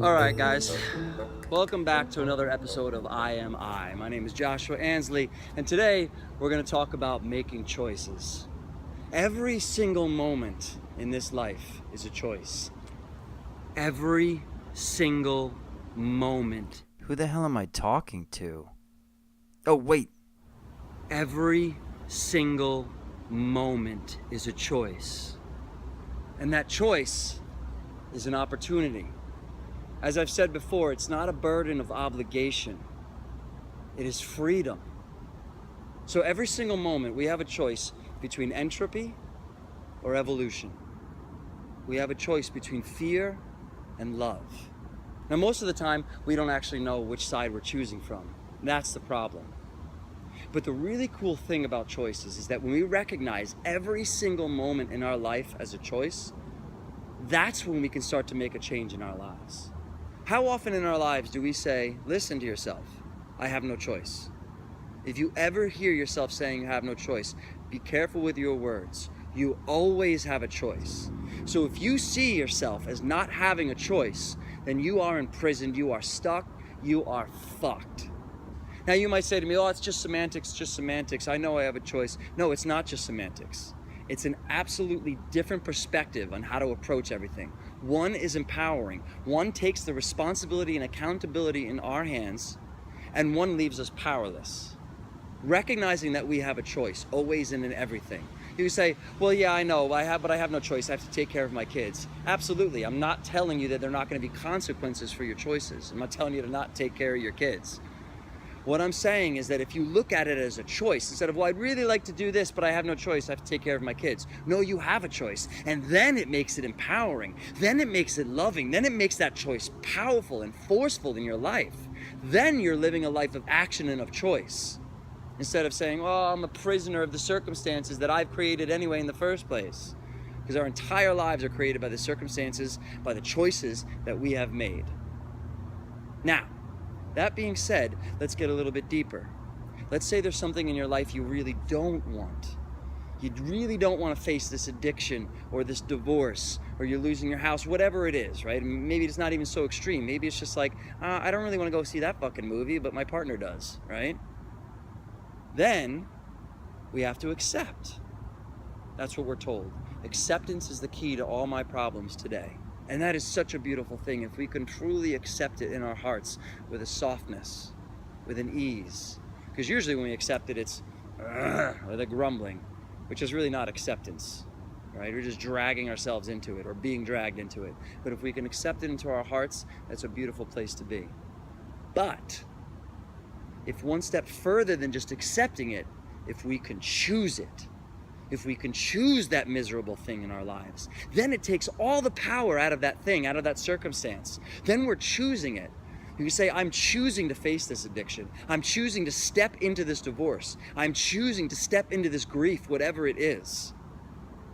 All right, guys, welcome back to another episode of I Am I. My name is Joshua Ansley, and today we're going to talk about making choices. Every single moment in this life is a choice. Every single moment. Who the hell am I talking to? Oh, wait. Every single moment is a choice. And that choice is an opportunity. As I've said before, it's not a burden of obligation. It is freedom. So every single moment we have a choice between entropy or evolution. We have a choice between fear and love. Now, most of the time, we don't actually know which side we're choosing from. That's the problem. But the really cool thing about choices is that when we recognize every single moment in our life as a choice, that's when we can start to make a change in our lives. How often in our lives do we say, listen to yourself, I have no choice? If you ever hear yourself saying you have no choice, be careful with your words. You always have a choice. So if you see yourself as not having a choice, then you are imprisoned, you are stuck, you are fucked. Now you might say to me, oh, it's just semantics, I know I have a choice. No, it's not just semantics. It's an absolutely different perspective on how to approach everything. One is empowering. One takes the responsibility and accountability in our hands, and one leaves us powerless. Recognizing that we have a choice, always and in everything. You say, well, yeah, I know, but I have no choice. I have to take care of my kids. Absolutely. I'm not telling you that there are not going to be consequences for your choices. I'm not telling you to not take care of your kids. What I'm saying is that if you look at it as a choice, instead of, well, I'd really like to do this, but I have no choice, I have to take care of my kids. No, you have a choice. And then it makes it empowering. Then it makes it loving. Then it makes that choice powerful and forceful in your life. Then you're living a life of action and of choice. Instead of saying, oh, I'm a prisoner of the circumstances that I've created anyway in the first place. Because our entire lives are created by the circumstances, by the choices that we have made. Now, that being said, let's get a little bit deeper. Let's say there's something in your life you really don't want. You really don't want to face this addiction or this divorce, or you're losing your house, whatever it is, right? Maybe it's not even so extreme. Maybe it's just like, I don't really want to go see that fucking movie, but my partner does, right? Then we have to accept. That's what we're told. Acceptance is the key to all my problems today. And that is such a beautiful thing if we can truly accept it in our hearts with a softness, with an ease. Because usually when we accept it, it's or the grumbling, which is really not acceptance, right? We're just dragging ourselves into it or being dragged into it. But if we can accept it into our hearts, that's a beautiful place to be. But if one step further than just accepting it, if we can choose it, if we can choose that miserable thing in our lives, then it takes all the power out of that thing, out of that circumstance. Then we're choosing it. You can say, I'm choosing to face this addiction. I'm choosing to step into this divorce. I'm choosing to step into this grief, whatever it is.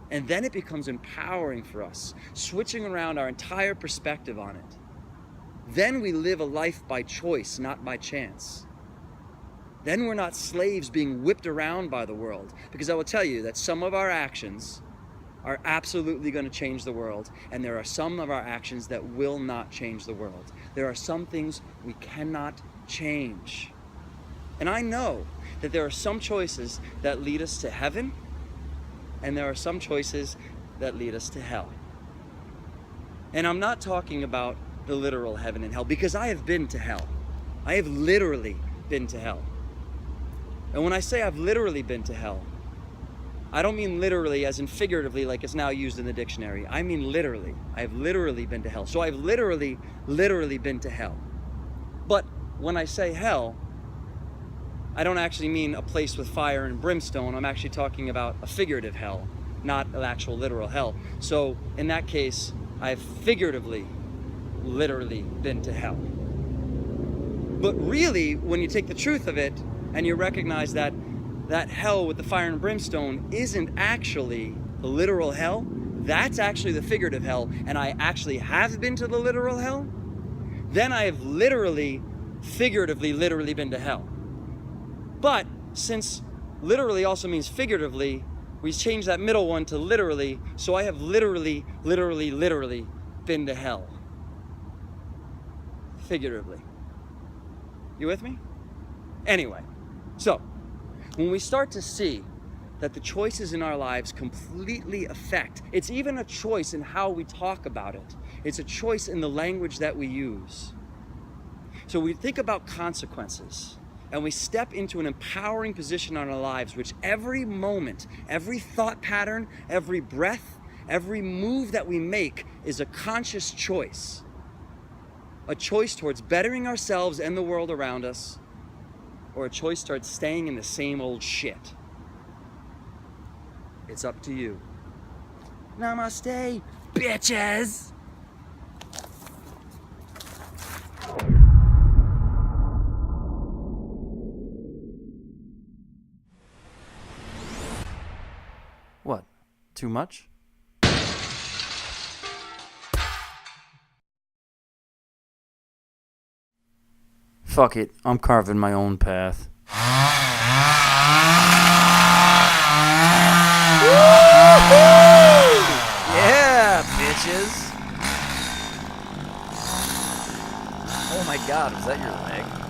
And then it becomes empowering for us, switching around our entire perspective on it. Then we live a life by choice, not by chance. Then we're not slaves being whipped around by the world. Because I will tell you that some of our actions are absolutely going to change the world. And there are some of our actions that will not change the world. There are some things we cannot change. And I know that there are some choices that lead us to heaven. And there are some choices that lead us to hell. And I'm not talking about the literal heaven and hell. Because I have been to hell. I have literally been to hell. And when I say I've literally been to hell, I don't mean literally as in figuratively like it's now used in the dictionary. I mean literally. I have literally been to hell. So I've literally been to hell. But when I say hell, I don't actually mean a place with fire and brimstone. I'm actually talking about a figurative hell, not an actual literal hell. So in that case, I've literally been to hell. But really, when you take the truth of it, and you recognize that that hell with the fire and brimstone isn't actually the literal hell, that's actually the figurative hell, and I actually have been to the literal hell, then I have figuratively been to hell. But since literally also means figuratively, we change that middle one to literally, so I have literally been to hell. figuratively. You with me? Anyway, so when we start to see that the choices in our lives completely affect, it's even a choice in how we talk about it. It's a choice in the language that we use. So we think about consequences and we step into an empowering position in our lives, which every moment, every thought pattern, every breath, every move that we make is a conscious choice. A choice towards bettering ourselves and the world around us, or a choice towards staying in the same old shit. It's up to you. Namaste, bitches! What? Too much? Fuck it, I'm carving my own path. Yeah, bitches! Oh my god, was that your leg?